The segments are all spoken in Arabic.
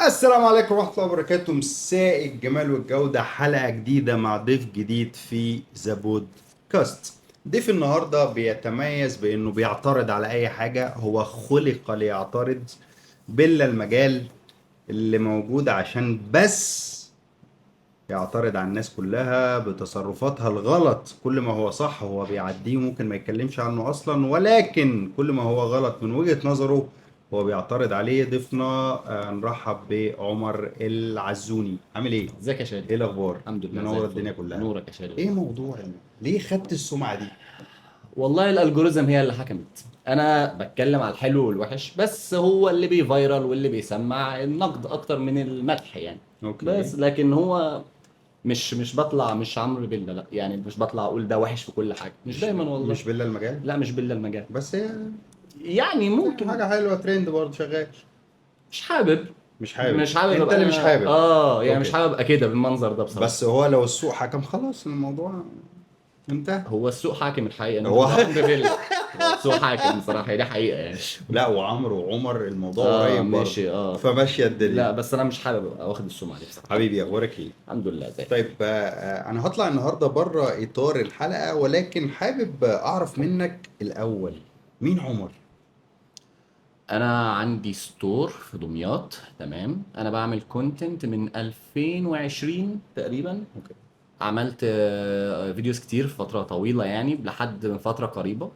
السلام عليكم ورحمة الله وبركاته. مساء الجمال والجودة، حلقة جديدة مع ضيف جديد في ذا بودكاست. ضيف النهاردة بيتميز بأنه بيعترض على أي حاجة، هو خلق ليعترض بلا المجال اللي موجود عشان بس يعترض على الناس كلها بتصرفاتها الغلط. كل ما هو صح هو بيعديه وممكن ما يتكلمش عنه اصلا، ولكن كل ما هو غلط من وجهة نظره هو بيعترض عليه. ضيفنا نرحب بعمر العزوني. عامل ايه؟ ازيك يا شادي؟ ايه الاخبار؟ الحمد لله زي منور الفل. الدنيا كلها. نورك يا شادي ايه والله. موضوع ليه خدت السمعة دي؟ والله الالجوريزم هي اللي حكمت. انا بتكلم على الحلو والوحش، بس هو اللي بيفيرال واللي بيسمع النقد اكتر من المدح يعني. اوكي. بس لكن هو مش بطلع، مش عمرو بيلا، لا يعني مش بطلع اقول ده وحش في كل حاجه، مش مش دايما والله. مش بلا المجال. لا مش بيلا المجال. بس هي يعني ممكن. حاجة حلوة، ترند برضه شغال. مش حابب. مش حابب؟ مش حابب انت ابقى اللي مش انا حابب. يعني مش اوكي. حابب ابقى كده بالمنظر ده بصراحه. بس هو لو السوق حكم خلاص الموضوع انتهى. هو السوق حاكم الحقيقه، انت هو اللي هو عمرو بيلا. هو السوق حاكم بصراحه، هي دي حقيقه يعني. لا، وعمرو وعمر الموضوع اه قريب برضه، ماشي اه. فماشيه الدنيا. لا بس انا مش حابب ابقى واخد السمعه دي بصراحه. حبيبي، اخبارك ايه؟ الحمد لله زي الفل. طيب، انا هطلع النهارده بره اطار الحلقه، ولكن حابب اعرف منك الاول، مين عمر؟ انا عندي ستور في دمياط، تمام. انا بعمل كونتنت من 2020 تقريبا. اوكي. عملت فيديوز كتير في فتره طويله يعني، لحد من فتره قريبه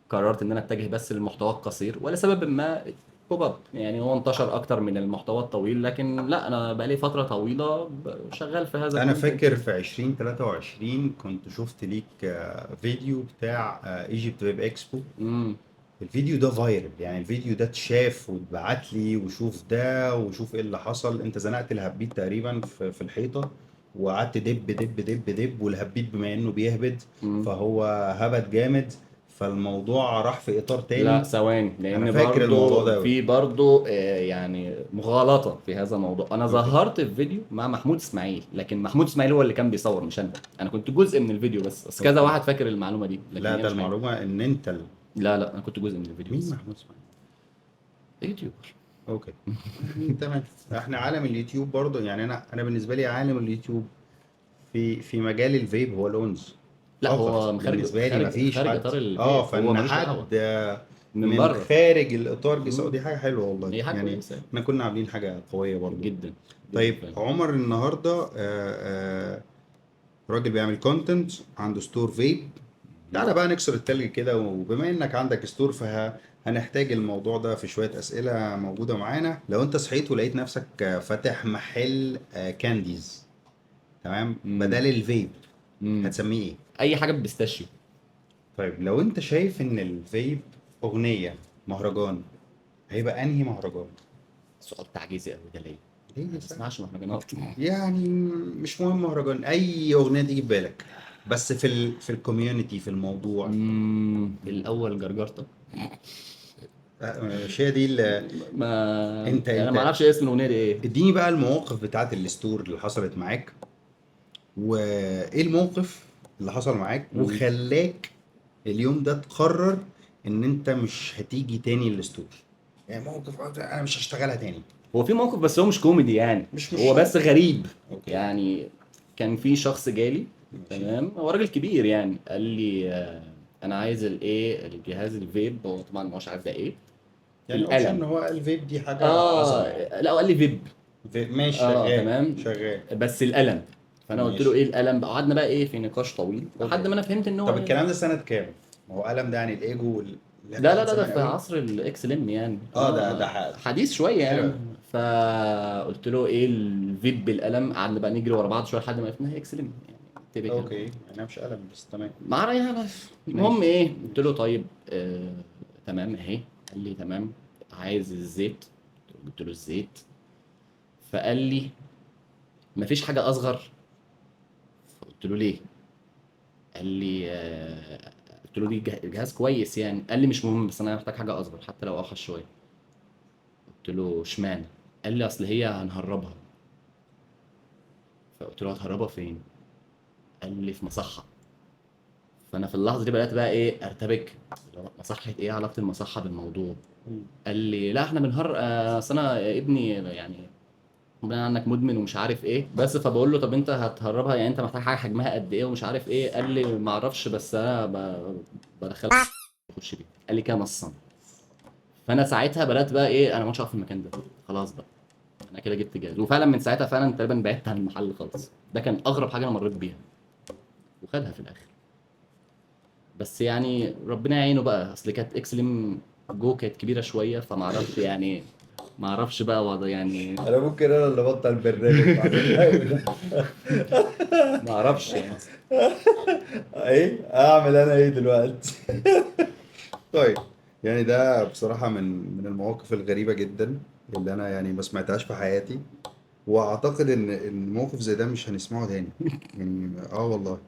قررت ان انا اتجه بس للمحتوى القصير، ولسبب ما بوب اب يعني هو انتشر اكتر من المحتوى الطويل. لكن لا، انا بقالي فتره طويله شغال في هذا انا الكونتنت فاكر يعني. في 2023 كنت شفت ليك فيديو بتاع ايجيبت ويب اكسبو. امم. الفيديو ده فايرل، يعني الفيديو ده اتشاف واتبعت لي، وشوف ده وشوف ايه اللي حصل. انت زنقت الهبيت تقريبا في الحيطة، وقعدت دب دب دب دب، والهبيت بما انه بيهبد فهو هبت جامد، فالموضوع راح في اطار لا تاني. ثواني، انا لان فاكر الموضوع برضو ده قوي. في برضو يعني مغالطه في هذا الموضوع. انا اوكي. ظهرت في فيديو مع محمود اسماعيل، لكن محمود اسماعيل هو اللي كان بيصور مش انا. انا كنت جزء من الفيديو بس كذا اوكي. واحد فاكر المعلومه دي، لكن لا، هي ده مش حقيقه. المعلومة ان انت لا لا، انا كنت جزء من الفيديو مين بس. محمود اسماعيل؟ يوتيوبر. اوكي. تمام. احنا عالم اليوتيوب برضه، يعني انا بالنسبة لي عالم اليوتيوب في مجال الفيب هو لونز لا فقط. هو خارج بالنسبه لي مفيش خارج حد. اطار اه، الفيب، هو فان ملوش دعوه. حد من من بره. خارج الاطار مم. دي حاجه حلوه والله، هي حاجه يعني كويسه يعني. احنا كنا عاملين حاجه قويه برضو. جدا. جدا طيب فعلا. عمر النهارده راجل بيعمل كونتنت، عنده ستور فيب. مم. تعالى بقى نكسر التلج كده، وبما انك عندك ستور فهنحتاج الموضوع ده في شويه اسئله موجوده معانا. لو انت صحيت ولقيت نفسك فاتح محل كانديز، تمام، مم. بدل الفيب، مم. هتسميه ايه؟ اي حاجه ببيستاشيو. طيب لو انت شايف ان الفيب اغنية مهرجان، هيبقى انهي مهرجان؟ سؤال تعجيزي قوي ده ليه؟ ليه انا يا ما سهل؟ بسمعش مهرجانات. يعني مش مهم مهرجان، اي اغنية تيجي في بالك، بس في الكوميونتي، في الموضوع. الاول جرجرتا. مش هي دي ما انا ما انت اعرفش اسم الاغنيه دي ايه. اديني بقى المواقف بتاعت الستور اللي حصلت معاك، وايه الموقف اللي حصل معاك مم. وخلاك اليوم ده تقرر ان انت مش هتيجي تاني الستور. يعني موقف انا مش هشتغلها تاني. هو في موقف بس هو مش كوميدي يعني. مش هو شرط. بس غريب. اوكي. يعني كان في شخص جالي، ماشي. تمام، هو راجل كبير يعني، قال لي انا عايز الايه الجهاز الفيب، هو طبعا مش عارف ده ايه. يعني اوبشن ان القلم. هو الفيب دي حاجة عظمة يعني. اه لا، قال لي فيب. ماشي، اه شغال تمام. شغال. بس القلم. فانا قلت له ماشي. ايه القلم بقى، قعدنا بقى ايه في نقاش طويل لحد اوكي. ما انا فهمت ان هو طب إيه. الكلام ده سنة كام؟ ما هو قلم ده يعني الايجو لا الحاجات لا لا، ده زمان في قوي. عصر الاكس لين يعني، اه، ده حديث شويه حلو يعني. أوي. فقلت له ايه الفيب بالقلم، قعدنا بقى نجري ورا بعض شويه لحد ما عرفنا هي اكس لين يعني. تيبيكال. اوكي، انا مش قلم بس تمام. ما رايها بس. المهم ماشي. ايه، قلت له ماشي. طيب تمام اهي. قال لي تمام. عايز الزيت. قلت له الزيت. فقال لي مفيش حاجه اصغر. فقلت له ليه. قال لي قلت له دي جهاز كويس يعني. قال لي مش مهم، بس انا محتاج حاجه اصغر حتى لو اوحش شويه. قلت له اشمعنى. قال لي اصل هي هنهربها. فقلت له هتهربها فين. قال لي في مصحه. فانا في اللحظه دي بدات بقى ايه ارتبك. اللي هو مصحه ايه، علاقه المصحه بالموضوع. مم. قال لي لا احنا بنهر اصل انا ابني يعني بما انك مدمن ومش عارف ايه، بس فبقول له طب انت هتهربها يعني، انت محتاج حاجه حجمها قد ايه ومش عارف ايه. قال لي ما اعرفش، بس انا بدخلها اخش بيه. قال لي كده نصا. فانا ساعتها بدات بقى ايه، انا مش هقف في المكان ده خلاص بقى، انا كده جبت جاز. وفعلا من ساعتها فعلا تقريبا بعدت عن المحل خالص. ده كان اغرب حاجه انا مريت بيها، وخدها في الاخر. بس يعني ربنا يعينه بقى، اصل كانت اكسليم جو كانت كبيره شويه، فما اعرفش يعني، ما اعرفش بقى وضع يعني. انا ممكن انا اللي بطل برنامج بعد الحاول ده. ما اعرفش يعني. ايه اعمل انا ايه دلوقتي؟ طيب، يعني ده بصراحة من المواقف الغريبة جدا اللي انا يعني ما سمعتهاش في حياتي. واعتقد ان موقف زي ده مش هنسمعه تاني. يعني والله.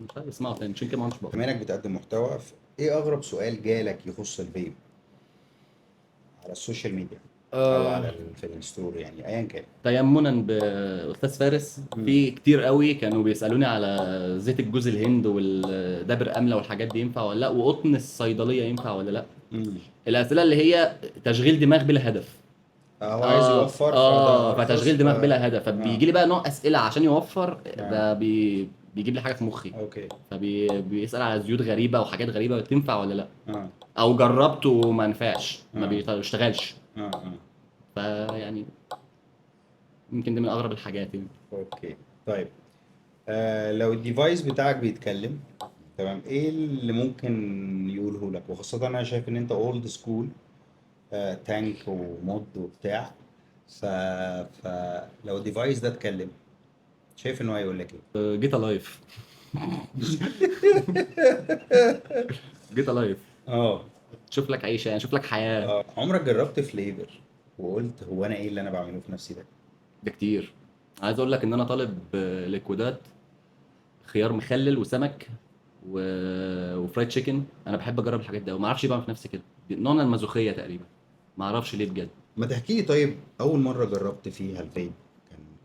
مش عايز اسمعه تاني، عشان كده ما عادش بقى. بما انك بتقدم محتوى، ايه اغرب سؤال جالك يخص الفيب على السوشيال ميديا او آه، على في الستوري، يعني ايا كان؟ تيمنا باستاذ فارس، مم. في كتير قوي كانوا بيسالوني على زيت الجوز الهند والدابر امله والحاجات دي ينفع ولا لا، وقطن الصيدليه ينفع ولا لا. مم. الاسئله اللي هي تشغيل دماغ بلا هدف. هو عايز يوفر فده ارخص فتشغيل دماغ بلا هدف، اه. فبيجي لي بقى نوع اسئله عشان يوفر. اه. بيجيب لي حاجه في مخي. اوكي. فبيسال على زيوت غريبه وحاجات غريبه تنفع ولا لا، اه. او جربته وما نفعش ما اه. بيشتغلش. اه. اه. فيعني يمكن دي من اغرب الحاجات يعني. اوكي. طيب، لو الديفايس بتاعك بيتكلم، تمام، ايه اللي ممكن يقوله لك؟ وخاصة انا شايف ان انت اولد سكول، تانك ومود وبتاع. ف... فلو الديفايس ده اتكلم، شايف انه هيقول لك ايه؟ جيت الايف. جيت الايف. اه. شوف لك عيشه يعني، شوف لك حياه. عمرك جربت فليفر وقلت هو انا ايه اللي انا بعمله في نفسي ده؟ ده كتير. عايز اقول لك ان انا طالب ليكويدات، خيار مخلل وسمك و... وفرايد تشيكن. انا بحب اجرب الحاجات دي، وما اعرفش ليه بعمل في نفسي كده. دي نوع من المازوخيه تقريبا، ما اعرفش ليه بجد. ما تحكي لي طيب، اول مرة جربت فيها الفيب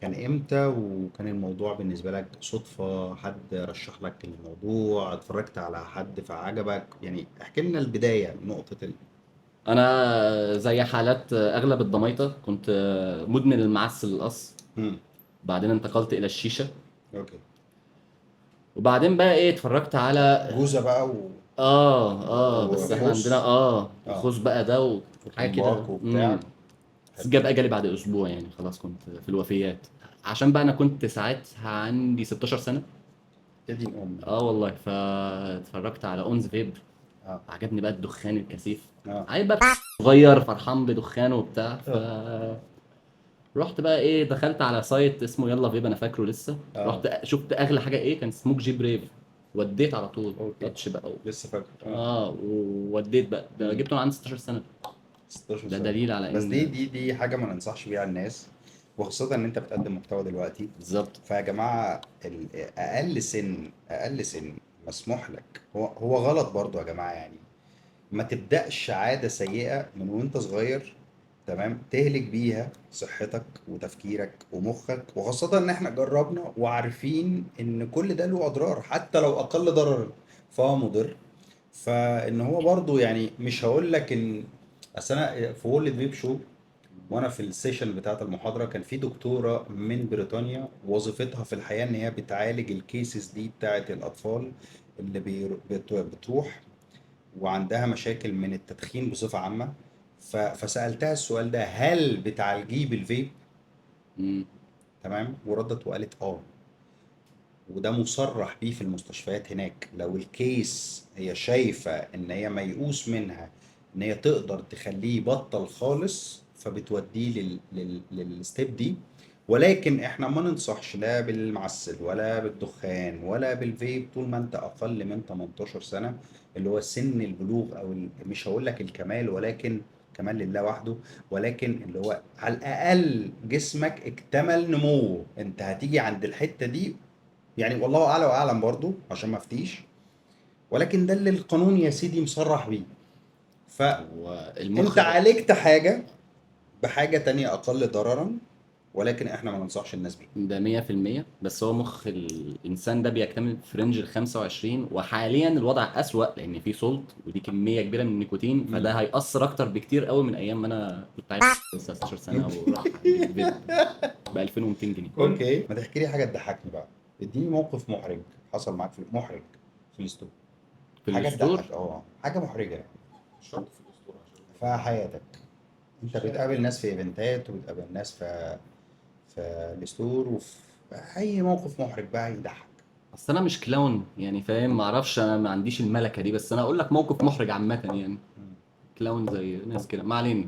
كان امتى؟ وكان الموضوع بالنسبة لك صدفة، حد رشح لك الموضوع، اتفرجت على حد فعجبك؟ يعني احكي لنا البداية، نقطة انا زي حالات اغلب الضمايطه، كنت مدمن المعسل القص. مم. بعدين انتقلت الى الشيشه. اوكي. وبعدين بقى ايه، اتفرجت على جوزة بقى بس احنا عندنا وخوص. اه. الخوص بقى ده وحاجه كده. وطنباك وبتاع. بس حلو. جاب اجلي بعد اسبوع يعني، خلاص كنت في الوفيات. عشان بقى انا كنت ساعتها عندي 16 سنه. يا دين امي. والله فاتفرجت على اونز فيب. اه. عجبني بقى الدخان الكثيف. اه. عيل بقى صغير فرحان بدخانه وبتاع. اه. رحت بقى ايه، دخلت على سايت اسمه يلا فيب، انا فاكره لسه. اه. رحت شفت اغلى حاجه ايه، كان سموك جي بريف. وديت على طول اوكي. تاتش بقى لسه فاكر ووديت بقى. ده مم. جبته وانا عندي 16 سنه. 16 ده سنة. دليل على بس دي ان. دي دي حاجة ما ننصحش بيها الناس، وخاصة ان انت بتقدم محتوى دلوقتي. بالظبط. فيا جماعة، اقل سن مسموح لك، هو غلط برضو يا جماعة يعني. ما تبدأش عادة سيئة من وانت صغير، تمام، تهلك بيها صحتك وتفكيرك ومخك. وخاصة ان احنا جربنا وعارفين ان كل ده له اضرار، حتى لو اقل ضررا فهو مضر. فان هو برضو يعني مش هقول لك ان، اصل انا في وورلد فيب شو، وانا في السيشن بتاعه المحاضره، كان في دكتوره من بريطانيا وظيفتها في الحياه ان هي بتعالج الكيسز دي بتاعه الاطفال اللي بتروح وعندها مشاكل من التدخين بصفه عامه. فسالتها السؤال ده، هل بتعالجيه بالفيب؟ مم. تمام، وردت وقالت اه. وده مصرح بيه في المستشفيات هناك، لو الكيس هي شايفة ان هي ميؤوس منها ان هي تقدر تخليه يبطل خالص، فبتوديه للستيب دي. ولكن احنا ما ننصحش لا بالمعسل ولا بالدخان ولا بالفيب طول ما انت اقل من 18 سنة، اللي هو سن البلوغ او مش هقول لك الكمال، ولكن كمال لله وحده، ولكن اللي هو على الاقل جسمك اكتمل نموه. انت هتيجي عند الحتة دي، يعني والله اعلى واعلم برضو عشان ما افتيش، ولكن ده اللي القانون يا سيدي مصرح بيه. فانت والمخ عالجت حاجة بحاجة تانية اقل ضررا، ولكن احنا ما ننصحش الناس بيه. ده 100%. بس هو مخ الإنسان ده بيكتمل في رينج ال 25، وحاليا الوضع أسوأ لأن في سولت ودي كمية كبيرة من النيكوتين، فده مم. هيأثر أكتر بكتير قوي من أيام ما أنا كنت عايز 16 سنة وراح أجيب فيب. ب 2200 جنيه. اوكي، ما تحكي لي حاجه تضحكني بقى. اديني موقف محرج حصل معاك في محرج في الستور. في حاجه الستور تضحك، حاجه محرجه مش شرط في الاسطوره عشان في حياتك. انت بتقابل ناس في ايفنتات وبتقابل ناس في الستور وفي اي موقف محرج بقى يضحك. اصل انا مش كلاون يعني، فاهم؟ ما اعرفش، انا ما عنديش الملكه دي، بس انا اقول لك موقف محرج عامه يعني. مم. كلاون زي ناس كده، ما علينا.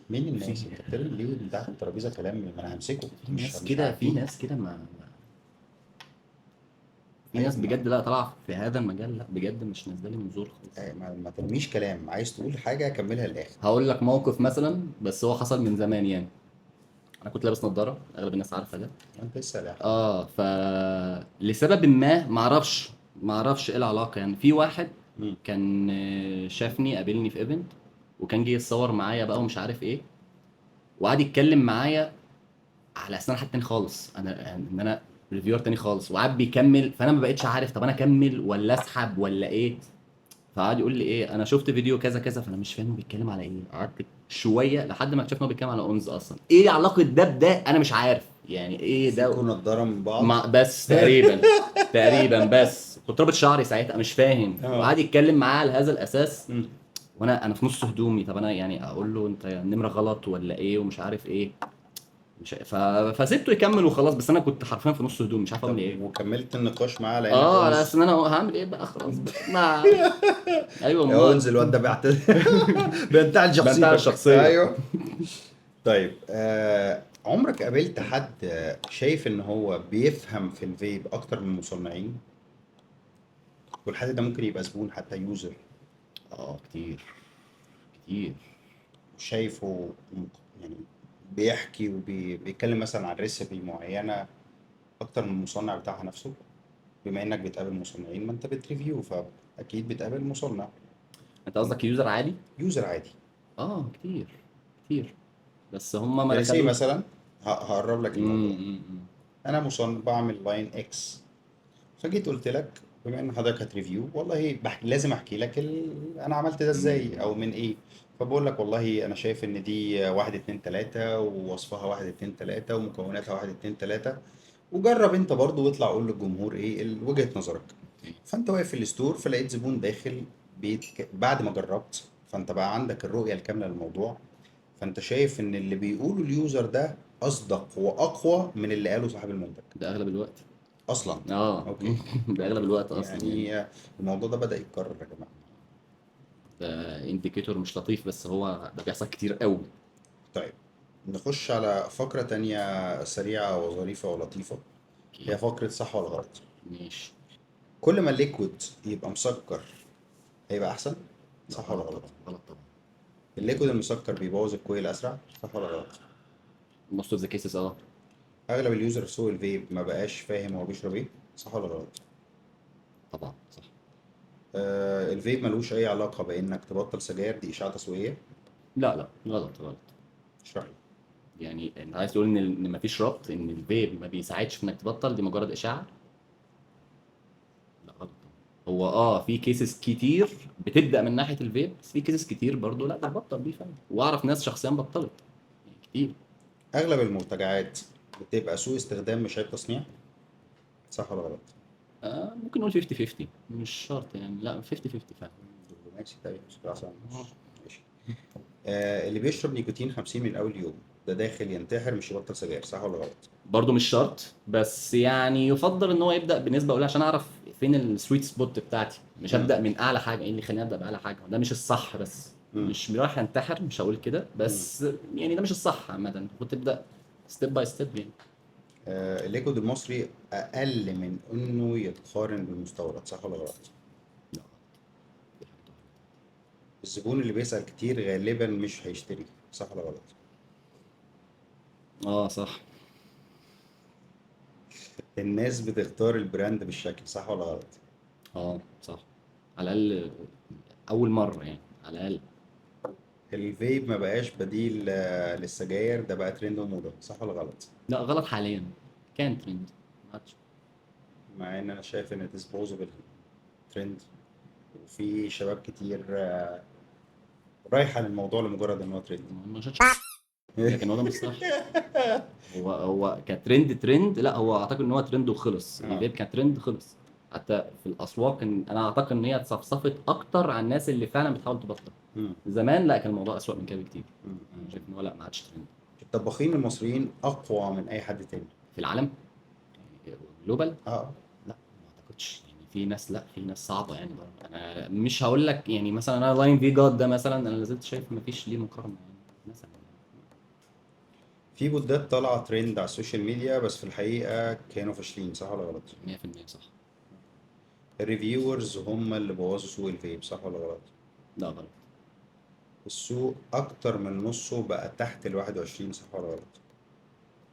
مين في الناس؟ انت بتتكلم ليه من تحت الترابيزه كلام؟ ما انا همسكه، مش ناس مش كده، في هعديه. ناس كده في ايوه ناس بجد لا طالعه في هذا المجال، لا بجد مش نازله لي من زور خالص. ما ترميش كلام، عايز تقول حاجه كملها للاخر. هقول لك موقف مثلا، بس هو حصل من زمان يعني. انا كنت لابس نظاره، اغلب الناس عارفه ده. انت لسه لاحق. اه لسبب ما اعرفش ايه العلاقه يعني. في واحد مم. كان شافني، قابلني في ايفنت، وكان جه يتصور معايا بقى ومش عارف ايه، وقعد يتكلم معايا على اساس انا حد تاني خالص، ان انا ريفيور تاني خالص، وقعد بيكمل، فانا ما بقتش عارف طب انا اكمل ولا اسحب ولا ايه. فقعد يقول لي ايه، انا شفت فيديو كذا كذا، فانا مش فاهم بيتكلم على ايه. قعدت شويه لحد ما اكتشفت ان هو بيتكلم على اونز اصلا. ايه علاقه ده بده؟ انا مش عارف يعني ايه ده. فيكوا نضاره من بعض. بس تقريبا بس كنت رابط شعري ساعتها، مش فاهم. اه. وقعد يتكلم معاه على هذا الاساس، مم. وانا في نص هدومي. طب انا يعني اقول له انت النمره غلط ولا ايه ومش عارف ايه. مش فسيبته يكمل وخلاص، بس انا كنت حرفيا في نص هدومي مش عارف اعمل طب ايه. وكملت النقاش معاه على انك على اساس اونز؟ ان انا هعمل ايه بقى، خلاص بقى ما. ايوه يا اونز امال. الواد ده بينتعل بنتهى شخصيتك. الشخصيه. ايوه. طيب، عمرك قابلت حد شايف ان هو بيفهم في الفيب اكتر من المصنعين؟ والحد ده ممكن يبقى زبون حتى يوزر، كتير كتير. وشايفه يعني بيحكي وبيتكلم مثلا عن ريسيبي معينة اكتر من المصنع بتاعها نفسه. بما انك بتقابل مصنعين، ما انت بتريفيو، فاكيد بتقابل مصنع. انت قصدك يوزر عادي؟ يوزر عادي. كتير كتير، بس هم ما يعني سي دخلوش. مثلا، هقرب لك الموضوع. امم انا مصنع بعمل لاين اكس، فجيت قلت لك بما ان حضرتك هتريفيو، والله لازم احكي لك انا عملت ده ازاي او من ايه. فبقول لك والله انا شايف ان دي واحد اتنين تلاتة، ووصفها واحد اتنين تلاتة، ومكوناتها واحد اتنين تلاتة. وجرب انت برضو واطلع قول للجمهور ايه وجهة نظرك. فانت واقف في الستور، فلقيت زبون داخل بعد ما جربت، فانت بقى عندك الرؤية الكاملة للموضوع. فانت شايف ان اللي بيقوله اليوزر ده اصدق واقوى من اللي قاله صاحب المنتج ده اغلب الوقت. اصلا. اوكي. ده اغلب الوقت اصلا يعني. يعني الموضوع ده بدأ يتكرر يا جماعة. ده انديكيتور مش لطيف، بس هو ده بيحصل كتير قوي. طيب، نخش على فقرة تانية سريعة وظريفة ولطيفة. هي اوكي فقرة صح ولا غلط. ماشي. كل ما الليكويد يبقى مسكر هيبقى أحسن، لا صح ولا غلط غلط؟ طبعا، غلط طبعا. الليكويد المسكر بيبوظ الكويل أسرع، صح ولا غلط؟ most of the cases أغلب اليوزر في سوق الفيب ما بقاش فاهم هو بيشرب إيه، صح ولا غلط؟ طبعا صح. الفيب ملوش أي علاقة بإنك تبطل سجاير، دي إشاعة تسويقية. لا لا، غلط غلط. اشرح لي. يعني انت عايز تقول ان مفيش ربط، ان الفيب ما بيساعدش في انك تبطل، دي مجرد اشاعه؟ لا غلط طبعا. هو في كيسز كتير بتبدا من ناحيه الفيب، بس في كيسز كتير برضو لا بتبطل بيه فعلا، واعرف ناس شخصيا بطلت يعني كتير. أغلب المرتجعات بتبقى سوء استخدام مش عيب تصنيع، صح ولا غلط؟ ممكن نقول 50 50، مش شرط يعني، لا 50 50 فعلا. دبلوماسي طيب، بسرعة سهلة. ماشي. اللي بيشرب نيكوتين 50 من أول يوم، ده داخل ينتحر مش يبطل سجاير، صح ولا غلط؟ برضو مش شرط، بس يعني يفضل ان هو يبدا بنسبه قليله عشان اعرف فين السويت سبوت بتاعتي. مش مم. ابدا من اعلى حاجه، ايه اللي يخليني ابدا باعلى حاجه؟ ده مش الصح، بس مم. مش رايح انتحر، مش هقول كده، مم. بس يعني ده مش الصح عامه. المفروض تبدا ستيب باي ستيب يعني. الليكود المصري أقل من إنه يتقارن بالمستورد، صح ولا غلط؟ لا غلط. دي حاجة تحفة. الزبون اللي بيسأل كتير غالبا مش هيشتري، صح ولا غلط؟ صح. الناس بتختار البراند بالشكل، صح ولا غلط؟ صح، على الاقل اول مره يعني، على الاقل. الفيب ما بقاش بديل للسجاير، ده بقى ترند وموضة، صح ولا غلط؟ لا غلط حاليا، كان ترند ما عادش. مع ان انا شايف ان ديسبوزبل ترند، وفي شباب كتير رايحة للموضوع لمجرد ان هو ترند. ما شفتش لكن هو ده مش صح. هو كترند، لا هو اعتقد ان هو ترند وخلص. الفيب كان ترند خلص. حتى في الاسواق انا اعتقد ان هي اتصفصفت اكتر على الناس اللي فعلا بتحاول تبطل. مم. زمان لا، كان الموضوع اسوأ من كده بكتير. مم. انا شايف ان هو لا، ما عادش ترند الطباخين المصريين اقوى من اي حد تاني. في العالم جلوبال. اه لا ما اعتقدش يعني. في ناس، لا في ناس صعبه يعني برضه. انا مش هقول لك يعني مثلا انا لاين في جاد ده مثلا، انا لازلت شايف ما فيش ليه مقارنه يعني مثلا. في بودات طالعه ترند على السوشيال ميديا بس في الحقيقه كانوا فاشلين، صح ولا غلط؟ 100% صح. الريفيورز هم اللي بوظوا سوق الفيب، صح ولا غلط؟ لا غلط. السوق اكتر من نصه بقى تحت ال 21، صح ولا غلط؟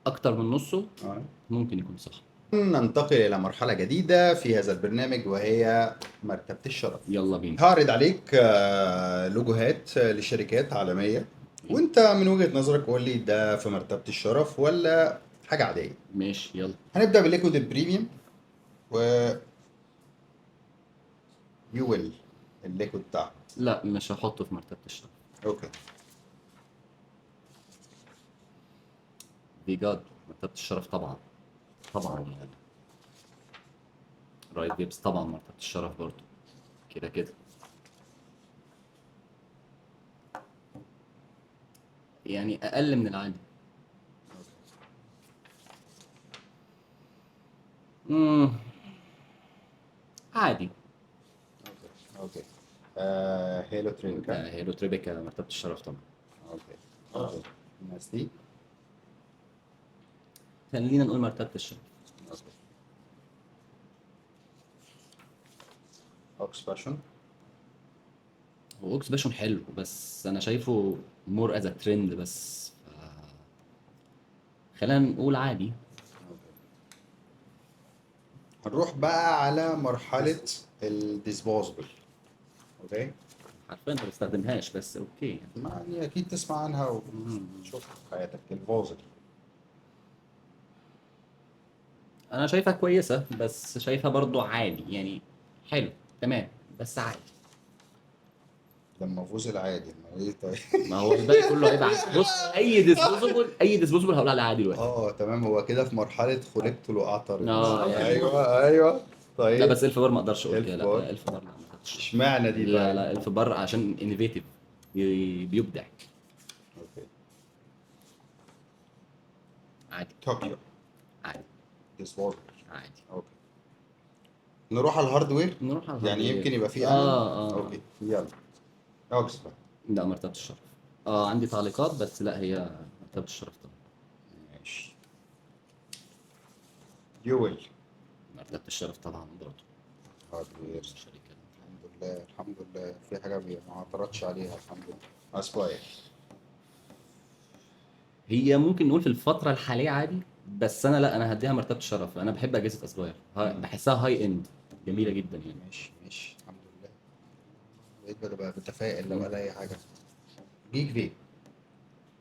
اكتر من نصه اه. ممكن يكون صح. ننتقل إلى مرحلة جديدة في هذا البرنامج وهي مرتبة الشرف. يلا بينا. هعرض عليك لوجوهات لشركات عالمية، وانت من وجهة نظرك قول لي ده في مرتبة الشرف ولا حاجة عادية. ماشي يلا. هنبدأ بالليكويد البريميوم و يويل الليكويد بتاعه. لا مش هحطه في مرتبة الشرف. اوكي. فيجاد مرتبة الشرف طبعا. طبعا يعني. رايت فيبس طبعا مرتبة الشرف برضو. كده كده. يعني اقل من العادي. امم عادي. اوكي. هيلو ترينكا. ده هيلو تريبيكا مرتبة الشرف طبعا. اوكي. الناس دي. خلينا نقول مرتبة الشرف. اوكي. اوكس فاشن. هو اوكس باشون حلو بس انا شايفه مور از ترند بس خلينا نقول عادي. هنروح بقى على مرحلة الديسبوزبل. اوكي. حرفيا ما بستخدمهاش بس اوكي. يعني اكيد تسمع عنها وتشوفها في حياتك، الفازل. انا شايفها كويسة بس شايفها برضو عادي يعني. حلو تمام بس عادي. لما فوز العادي ما ايه طيب. ما هو الباقي كله هيبقى عادي. بص، اي ديسبوزبل هقول عليه عادي دلوقتي. اه تمام، هو كده في مرحلة خلقت لاعترض. يعني. ايوه ايوه. لا طيب. بس الف بار ما اقدرش اقول الف كده. بار. لا الف بار لا ما اقدرش. اشمعنى دي لا طيب؟ لا الف بار عشان انوفيتيف. بيبدع. اوكي. عادي. طوكيو عادي. ديسبوزبل. عادي. اوكي. نروح على الهاردوير. نروح على يعني الهاردوير. يمكن يبقى فيه امل. اه اوكي يلا. اوكس بقى. لا مرتبة الشرف. عندي تعليقات بس لا هي مرتبة الشرف طبعا. ماشي. يويل. مرتبة الشرف طبعا برضه. هاردوير. شركة. الحمد لله الحمد لله، في حاجة ما اعترضش عليها الحمد لله. اسباير. هي ممكن نقول في الفترة الحالية عادي بس انا لا، انا هديها مرتبة الشرف. انا بحب اجهزة اسباير. بحسها هاي اند. جميلة جدا يعني. ماشي ماشي الحمد لله. بقيت ببقى بتفائل لو قال اي حاجة. جيك في.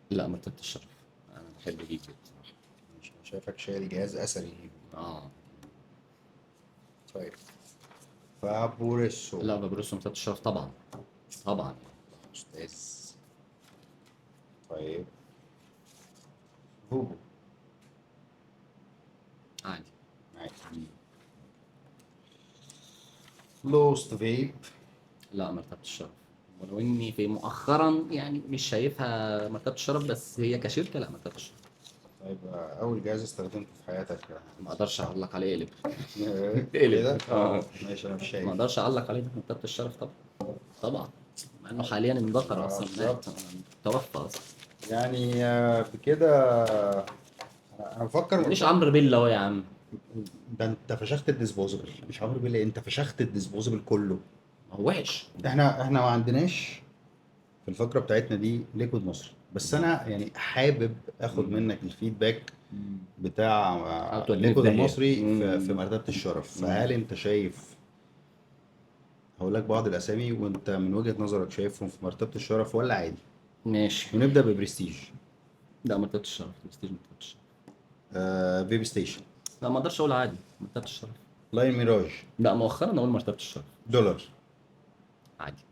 لا مرتبة الشرف. انا بحب جيك بصراحة. ماشي، أنا شايفك شاري جهاز اثري. اه. طيب. فابوريسو. لا ببروس مرتبة الشرف طبعا. طبعا. استاذ. طيب. هوبو. عادي. عادي. لوست فيب. لا مرتبة الشرف. ولو اني في مؤخرا يعني مش شايفها مرتبة الشرف بس هي كشركة لا مرتبة الشرف. طيب اول جهاز استخدمته في حياتك ما اقدرش اعلق عليه قلب. ايه ده؟ اه. ماشي انا مش ما شايف. اقدرش اعلق عليه ده مرتبة الشرف طبعا. طبعا. مع انه حاليا اندثر اصلا. بالظبط. مات. توفى اصلا. يعني بكده انا بفكر. ماليش عمرو بيلا اهو يا عم. ده انت فشخت الديسبوزبل، مش عمرو بيلا، انت فشخت الديسبوزبل كله. هو وحش. احنا ما عندناش في الفقره بتاعتنا دي ليكويد مصري، بس انا يعني حابب اخد منك الفيدباك بتاع توديني في الليكويد داهية. المصري في مرتبه الشرف. فهل انت شايف، هقول لك بعض الاسامي وانت من وجهه نظرك شايفهم في مرتبه الشرف ولا عادي؟ ماشي. ونبدا ببرستيج. لا مرتبة الشرف. برستيج مرتبة الشرف. فيب ستيشن. لا ما اقدرش اقول عادي مرتبة الشرف. لاين ميراج. لا مؤخرا اقول مرتبة الشرف. دولار. عادي.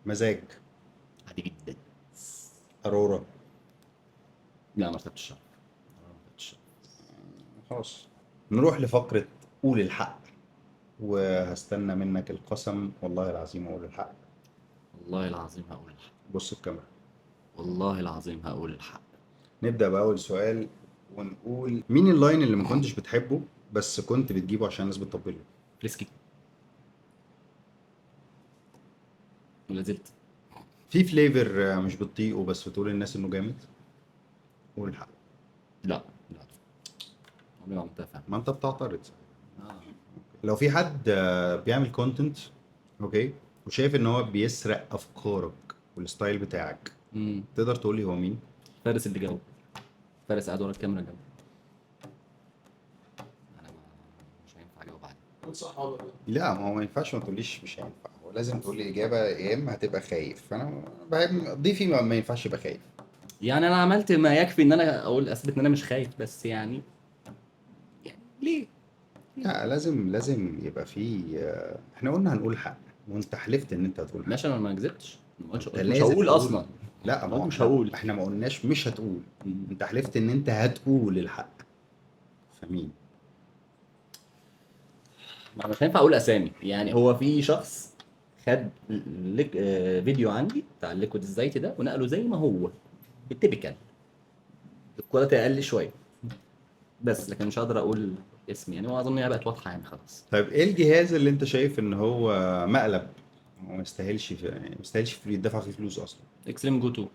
مزاج. عادي جدا. ارورا. لا مرتبة الشرف. مرتبة الشرف. خلاص نروح لفقرة قول الحق، وهستنى منك القسم والله العظيم اقول الحق. والله العظيم هقول الحق. بص الكاميرا. والله العظيم هقول الحق. نبدأ بأول سؤال ونقول مين اللاين اللي ما كنتش بتحبه بس كنت بتجيبه عشان الناس بتطبله؟ ريسكي. ولا زلت. في فليفر مش بتطيقه بس بتقول للناس انه جامد؟ قول الحق. لا لا عمري ما عملتها فعلا. ما انت بتعترض. آه. لو في حد بيعمل كونتنت اوكي وشايف ان هو بيسرق افكارك والستايل بتاعك، مم. تقدر تقول لي هو مين؟ فارس اللي جاوب. فارس قاعد ورا الكاميرا جنبي. انا مش هينفع اجاوب عليه. قول صح ولا لا؟ لا ما هو ما ينفعش ما تقوليش مش هينفع، هو لازم تقول لي اجابه يا اما هتبقى خايف، فانا بحب ضيفي ما ينفعش يبقى خايف. يعني انا عملت ما يكفي ان انا اقول اثبت ان انا مش خايف، بس يعني ليه؟ لا لازم يبقى في احنا قلنا هنقول حق وانت حلفت ان انت هتقول حق. ماشي انا ما كذبتش. ما قلتش انت مش لازم هقول تقول. اصلا. لا ما قلت هو مش هقول. احنا ما قلناش مش هتقول، مم. انت حلفت ان انت هتقول الحق. فمين؟ ما مش هينفع اقول اسامي. يعني هو في شخص خد فيديو عندي بتاع الليكويد الزيتي ده ونقله زي ما هو التيبيكال، الكواليتي اقل شويه، بس لكن مش هقدر اقول اسم يعني. واظن هي بقت واضحه يعني خلاص. طيب ايه الجهاز اللي انت شايف ان هو مقلب وما يستاهلش يعني ما يستاهلش يدفع فيه فلوس اصلا؟ اكسليم جو 2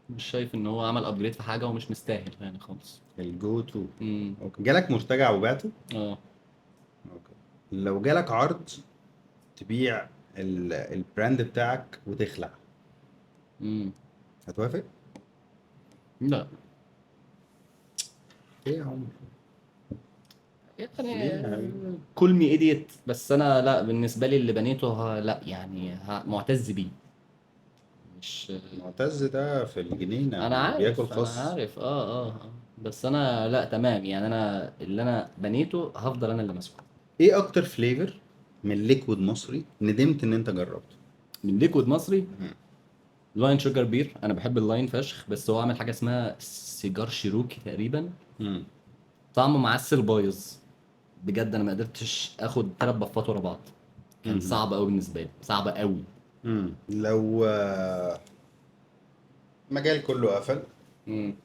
مش شايف ان هو عمل ابجريد في حاجه ومش مستاهل يعني خالص. الجو 2. امم. اوكي جالك مرتجع وبعته؟ اه. اوكي. لو جالك عرض تبيع البراند بتاعك وتخلع، امم. هتوافق؟ لا ايه يا عمر؟ ليه يا يعني حبيبي؟ كل مي ايديت، بس انا لا بالنسبه لي اللي بنيته لا يعني معتز بيه. مش. معتز ده في الجنينة انا بياكل عارف انا خس. عارف بس انا لا تمام يعني. انا اللي انا بنيته هفضل انا اللي ماسكه. ايه اكتر فليفر من ليكويد مصري ندمت ان انت جربته؟ من ليكويد مصري مم. لاين شوجر بير. انا بحب اللاين فشخ، بس هو عامل حاجه اسمها سيجار شيروكي تقريبا، مم. طعمه معسل بايظ بجد. انا ما قدرتش اخد 3 بفات ورا بعض. كان مم. صعب قوي بالنسبه لي، صعب قوي. لو مجال كله قفل امم.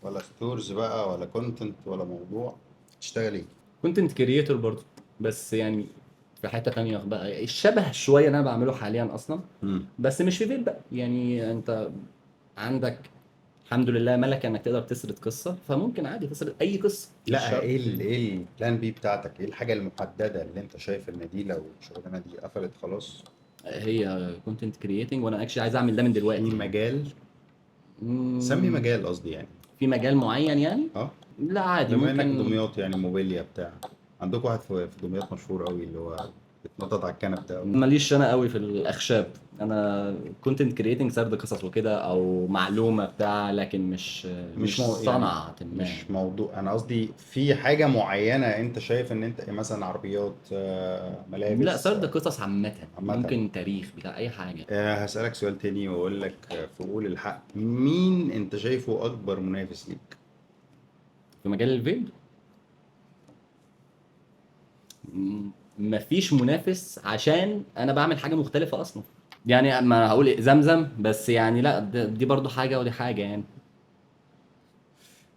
ولا ستورز بقى ولا كونتنت ولا موضوع، تشتغل ايه؟ كونتنت كريتور برضه، بس يعني في حته تانية بقى الشبه شويه اللي انا بعمله حاليا اصلا، مم. بس مش في فيل بقى. يعني انت عندك الحمد لله ملكه انك تقدر تسرد قصه، فممكن عادي تسرد اي قصه. مش لا شرط. ايه البلان بي بتاعتك؟ ايه الحاجة المحددة اللي انت شايف ان دي لو الشغلانة دي قفلت خلاص؟ هي كونتنت كرييتنج، وانا اكشلي عايز اعمل ده من في دلوقتي. مجال، مم، سمي مجال قصدي يعني. في مجال معين يعني. اه لا عادي بما انك ممكن. دمياط يعني موبيليا بتاع، عندكم واحد في دمياط مشهور قوي اللي هو بيتنطط على الكنب ده. ماليش انا قوي في الاخشاب. انا كونتنت كرييتنج سرد قصص وكده او معلومه بتاع، لكن مش يعني صنعه ما. مش موضوع، انا قصدي في حاجة معينة انت شايف ان انت مثلا عربيات ملابس لا سرد قصص عامه. عامة. ممكن تاريخ بتاع اي حاجه. هسألك سؤال تاني واقول لك في قول الحق، مين انت شايفه اكبر منافس ليك؟ في مجال الفيب مفيش منافس، عشان انا بعمل حاجه مختلفه اصلا. يعني ما هقول إيه، زمزم بس يعني لا دي برضو حاجه ودي حاجه يعني.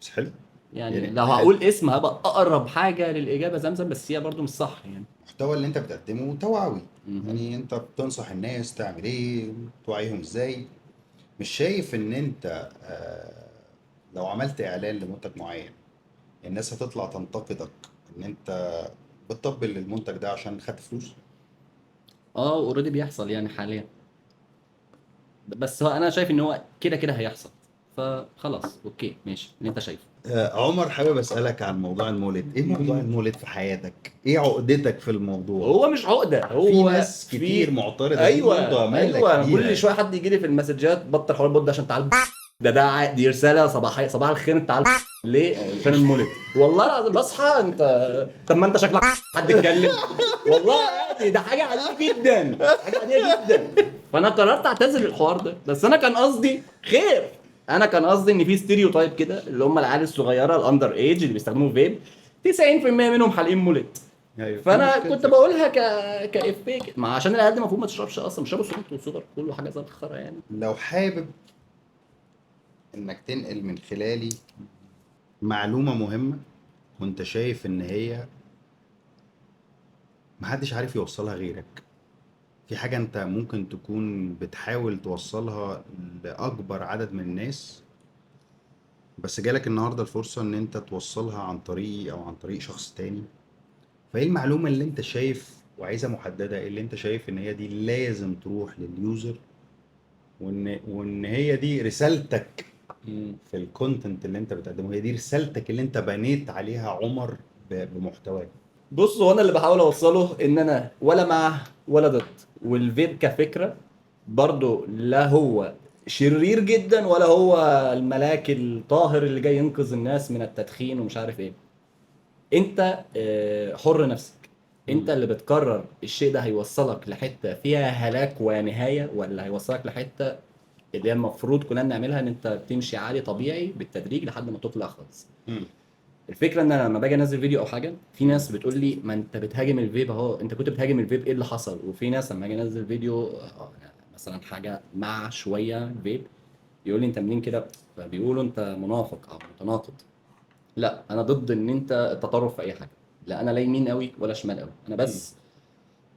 بس حلو. يعني يعني لو هقول اسم هبقى اقرب حاجه للاجابه زمزم، بس هي برضو مش صح يعني. المحتوى اللي انت بتقدمه توعوي، مهم. يعني انت بتنصح الناس تعمل ايه، توعيهم ازاي. مش شايف ان انت لو عملت اعلان لمنتج معين الناس هتطلع تنتقدك ان انت بتطبل المنتج ده عشان خدت فلوس؟ اوريدي بيحصل يعني حاليا، بس هو انا شايف ان هو كده كده هيحصل. فخلاص اوكي ماشي اللي انت شايفه. عمر حابب اسالك عن موضوع المولد. ايه موضوع المولد في حياتك؟ ايه عقدتك في الموضوع؟ هو مش عقده، في هو ناس كتير معترضه. ايوه برضه مالك ايوه بيها؟ كل شويه حد يجي لي في المسجات بطل حوار البود ده عشان تعال دي رساله صباحيه صباح الخير انت تعال ليه عشان المولد. والله العظيم بصحى انت. طب ما انت شكلك حد يتكلم. والله عادي ده حاجه عاديه جدا، حاجه عاديه جدا. فانا قررت اعتزل الحوار ده، بس انا كان قصدي خير. انا كان قصدي ان في ستيريو تايب كده اللي هم العيال الصغيره الاندر ايج اللي بيستخدموا فيب 90% منهم حالقين مولت. ايوه فانا كنت بقولها كافيه ما عشان العيال دي المفروض ما تشربش اصلا، مش شربوا سولت وسودر كله حاجه زي الخرا يعني. لو حابب انك تنقل من خلالي معلومة مهمة وانت شايف ان هي محدش عارف يوصلها غيرك، في حاجة انت ممكن تكون بتحاول توصلها لأكبر عدد من الناس، بس جالك النهاردة الفرصة ان انت توصلها عن طريقي او عن طريق شخص تاني، فايه المعلومة اللي انت شايف وعايزها محددة، اللي انت شايف ان هي دي لازم تروح لليوزر، وان هي دي رسالتك في الكونتنت اللي انت بتقدمه، هي دي رسالتك اللي انت بنيت عليها عمر بمحتواك. بص هو انا اللي بحاول اوصله ان انا ولا مع ولا ضد، والفيب كفكره برضو لا هو شرير جدا ولا هو الملاك الطاهر اللي جاي ينقذ الناس من التدخين ومش عارف ايه. انت حر نفسك، انت اللي بتقرر الشيء ده هيوصلك لحته فيها هلاك ونهايه، ولا هيوصلك لحته اللي هي المفروض كلنا نعملها، ان انت بتمشي عادي طبيعي بالتدريج لحد ما تطلع خالص. مم. الفكره ان انا لما باجي انزل فيديو او حاجه، في ناس بتقول لي ما انت بتهاجم الفيب اهو، انت كنت بتهاجم الفيب ايه اللي حصل؟ وفي ناس لما اجي انزل فيديو مثلا حاجه مع شويه فيب يقول لي انت منين كده، فبيقولوا انت منافق او متناقض. لا انا ضد ان انت التطرف في اي حاجه، لا انا لا يمين قوي ولا شمال قوي، انا بس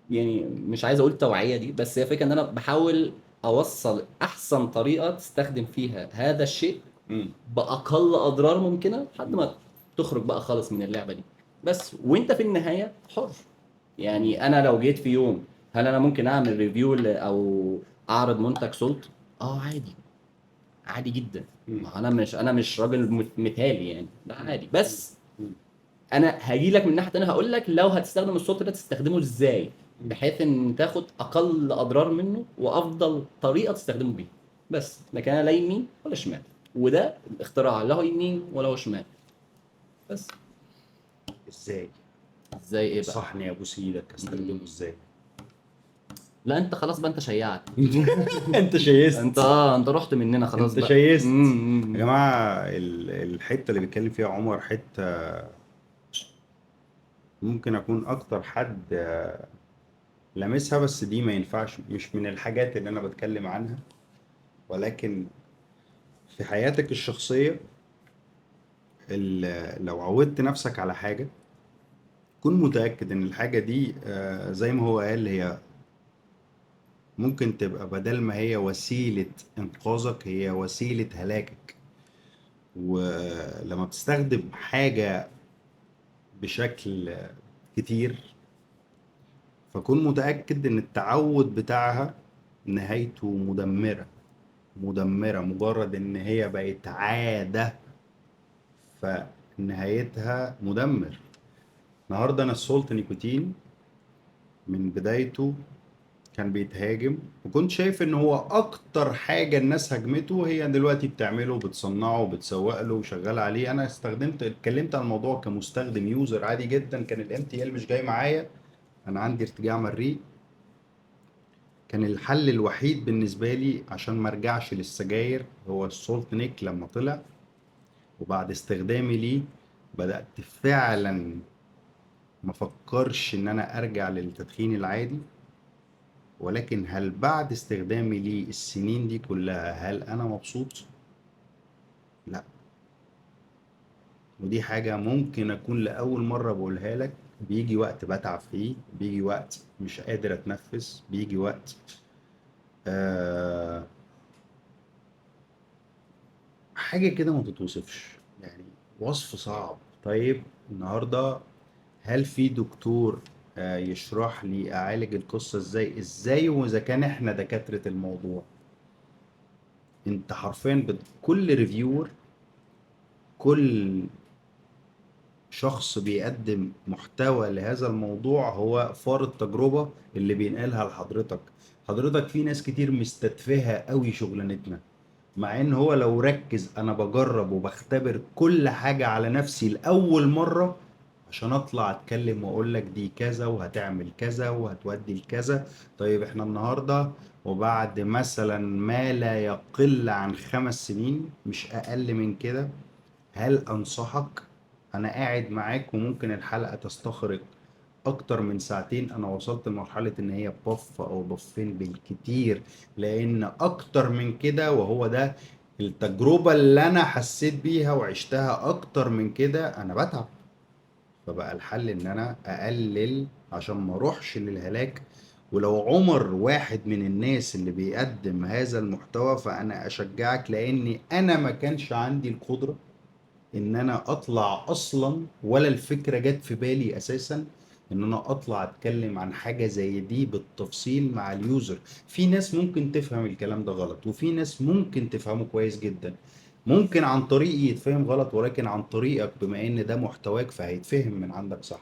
يعني مش عايز اقول توعيه دي، بس هي فكره ان انا بحاول اوصل احسن طريقه تستخدم فيها هذا الشيء مم. باقل اضرار ممكنه لحد ما تخرج بقى خالص من اللعبه دي بس. وانت في النهايه حر، يعني انا لو جيت في يوم هل انا ممكن اعمل ريفيو او اعرض منتج سولت؟ اه عادي، عادي جدا. مم. ما انا مش راجل مثالي يعني، لا عادي. بس مم. انا هاجي لك من ناحيه تانية هقول لك لو هتستخدم السولت ده تستخدمه ازاي بحيث ان تاخد اقل اضرار منه وافضل طريقه تستخدمه بيها بس. لكن انا لا يمين ولا شمال، وده الاختراع لا هو يمين ولا هو شمال بس. ازاي؟ ازاي ايه بقى؟ صحني يا ابو سيدك، استخدمه ازاي؟ لا انت خلاص بقى، انت شيعت. انت شيست. انت رحت مننا خلاص انت بقى. شيست. يا جماعه الحته اللي بيتكلم فيها عمر حته ممكن اكون اكتر حد لامسها، بس دي ما ينفعش، مش من الحاجات اللي انا بتكلم عنها، ولكن في حياتك الشخصيه لو عودت نفسك على حاجه، كن متاكد ان الحاجه دي زي ما هو قال، هي ممكن تبقى بدل ما هي وسيله انقاذك هي وسيله هلاكك. ولما بتستخدم حاجه بشكل كتير، فكن متأكد ان التعود بتاعها نهايته مدمرة، مدمرة. مجرد ان هي بقت عادة فنهايتها مدمر. النهاردة انا السولت نيكوتين من بدايته كان بيتهاجم، وكنت شايف ان هو اكتر حاجة الناس هجمته هي دلوقتي بتعمله وبتصنعه وبتسوق له وشغال عليه. انا اتكلمت عن الموضوع كمستخدم يوزر عادي جدا، كان الام تي ال مش جاي معايا، انا عندي ارتجاع مريء. كان الحل الوحيد بالنسبة لي عشان ما ارجعش للسجاير هو السولت نيك لما طلع، وبعد استخدامي ليه بدأت فعلا ما فكرش ان انا ارجع للتدخين العادي. ولكن هل بعد استخدامي ليه السنين دي كلها هل انا مبسوط؟ لا. ودي حاجة ممكن اكون لأول مرة بقولها لك. بيجي وقت بتعب فيه، بيجي وقت مش قادر اتنفس، بيجي وقت آه حاجة كده ما تتوصفش، يعني وصف صعب. طيب النهاردة هل في دكتور يشرح لي اعالج القصة ازاي واذا كان احنا دكاترة الموضوع؟ انت حرفيا كل ريفيور، كل شخص بيقدم محتوى لهذا الموضوع هو فار التجربة اللي بينقلها لحضرتك. حضرتك في ناس كتير مستتفهة قوي شغلانتنا، مع ان هو لو ركز انا بجرب وبختبر كل حاجة على نفسي لأول مرة عشان اطلع اتكلم واقول لك دي كذا وهتعمل كذا وهتودي لكذا. طيب احنا النهارده وبعد مثلا ما لا يقل عن 5 سنين مش اقل من كده، هل انصحك؟ انا قاعد معاك وممكن الحلقة تستغرق اكتر من ساعتين. انا وصلت لمرحلة ان هي بف او بفين بالكتير، لان اكتر من كده وهو ده التجربة اللي انا حسيت بيها وعشتها، اكتر من كده انا بتعب. فبقى الحل ان انا اقلل عشان ما اروحش للهلاك. ولو عمر واحد من الناس اللي بيقدم هذا المحتوى فانا اشجعك، لاني انا ما كانش عندي القدرة ان انا اطلع اصلا، ولا الفكرة جت في بالي اساسا ان انا اطلع اتكلم عن حاجة زي دي بالتفصيل مع اليوزر. في ناس ممكن تفهم الكلام ده غلط، وفي ناس ممكن تفهمه كويس جدا. ممكن عن طريقي يتفهم غلط، ولكن عن طريقك بما ان ده محتواك فهيتفهم من عندك صح.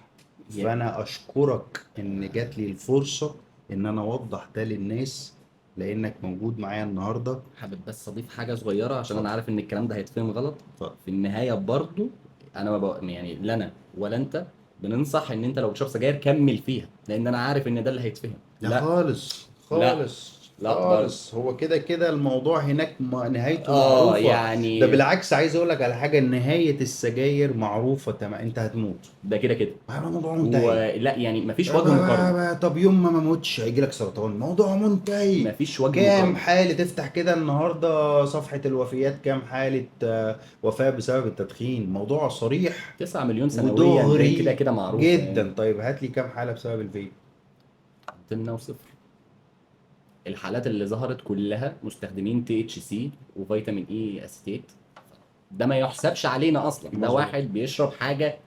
يعني فانا اشكرك ان جات لي الفرصة ان انا اوضح ده للناس، لانك موجود معايا النهاردة. حابب بس اضيف حاجه صغيره عشان انا اتفضل. عارف ان الكلام ده هيتفهم غلط. اتفضل. في النهايه برضو انا ما بق... يعني لا انا ولا انت بننصح ان انت لو بتشرب سجاير كمل فيها، لان انا عارف ان ده اللي هيتفهم. لا لا خالص لا خالص لا برضو. خالص، هو كده كده الموضوع هناك نهايته معروفة. ده يعني بالعكس، عايز اقول لك على حاجة، نهاية السجاير معروفة تمام، انت هتموت. ده كده كده. الموضوع منتهي. ولا يعني مفيش وجه مقارنه. طب يوم ما موتش هيجي لك سرطان، موضوع منتهي. مفيش وجه كام مقارنه. حالة تفتح كده النهاردة صفحة الوفيات، كام حالة وفاة بسبب التدخين؟ موضوع صريح 9 مليون سنويا ده كده ودغري كده معروفه يعني. جدا. طيب هات لي كام حالة بسبب الفيب؟ عندنا وصفر. الحالات اللي ظهرت كلها مستخدمين تي اتش سي وفيتامين اي اسيتيت. ده ما يحسبش علينا اصلا، ده مظبوط. واحد بيشرب حاجه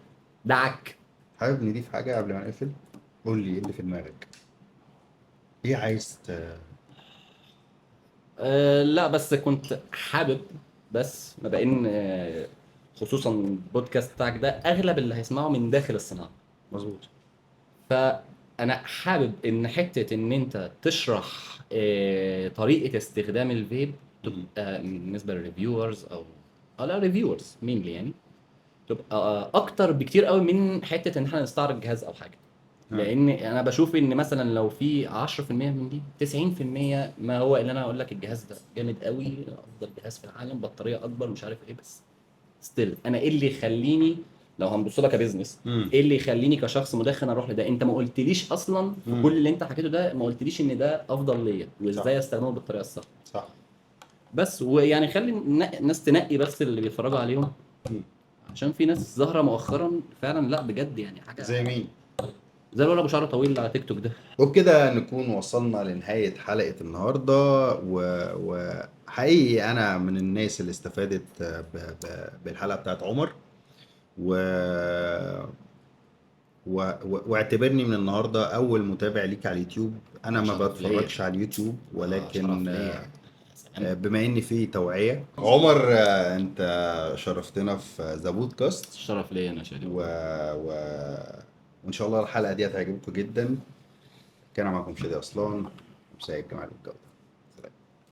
دعك. حابب نضيف حاجة قبل ما نقفل؟ قول لي ايه اللي في دماغك، ايه عايز لا بس كنت حابب، بس ما بان خصوصا البودكاست بتاعك ده اغلب اللي هيسمعه من داخل الصناعه. مظبوط. فانا حابب ان حته ان انت تشرح طريقه استخدام الفيب تبقى بالنسبه للريفيورز او لا ريفيورز مينلي يعني، تبقى اكتر بكتير قوي من حته ان احنا نستعرض جهاز او حاجه. لان انا بشوف ان مثلا لو في 10% من دي 90% ما هو اللي انا اقول لك الجهاز ده جامد قوي، افضل جهاز في العالم، بطاريه اكبر، مش عارف ايه، بس ستيل انا ايه اللي يخليني لو هنبص لها كبزنس، مم. ايه اللي يخليني كشخص مدخن اروح لده؟ انت ما قلتليش اصلا في مم. كل اللي انت حكيته ده، ما قلتليش ان ده افضل ليا وازاي استخدمه بالطريقه الصح. صح. بس ويعني خلي الناس تنقي بس اللي بيتفرجوا عليهم، مم. عشان في ناس ظاهره مؤخرا فعلا لا بجد يعني حاجه زي مين؟ زي الولد ابو شعر طويل على تيك توك ده. وبكده نكون وصلنا لنهاية حلقة النهاردة. وحقيقي أنا من الناس اللي استفادت بالحلقة بتاعت عمر. و... واعتبرني من النهاردة أول متابع ليك على اليوتيوب. أنا ما شرف ليا. بتفرجش على اليوتيوب، شرف ولكن ليا. سلام. بما إن في توعية عمر، أنت شرفتنا في ذا بودكاست. الشرف ليا انا شريف. و... و... وإن شاء الله الحلقة دي هتعجبكم جدا. كان معكم شادي أصلان، مساء الجمال والجودة.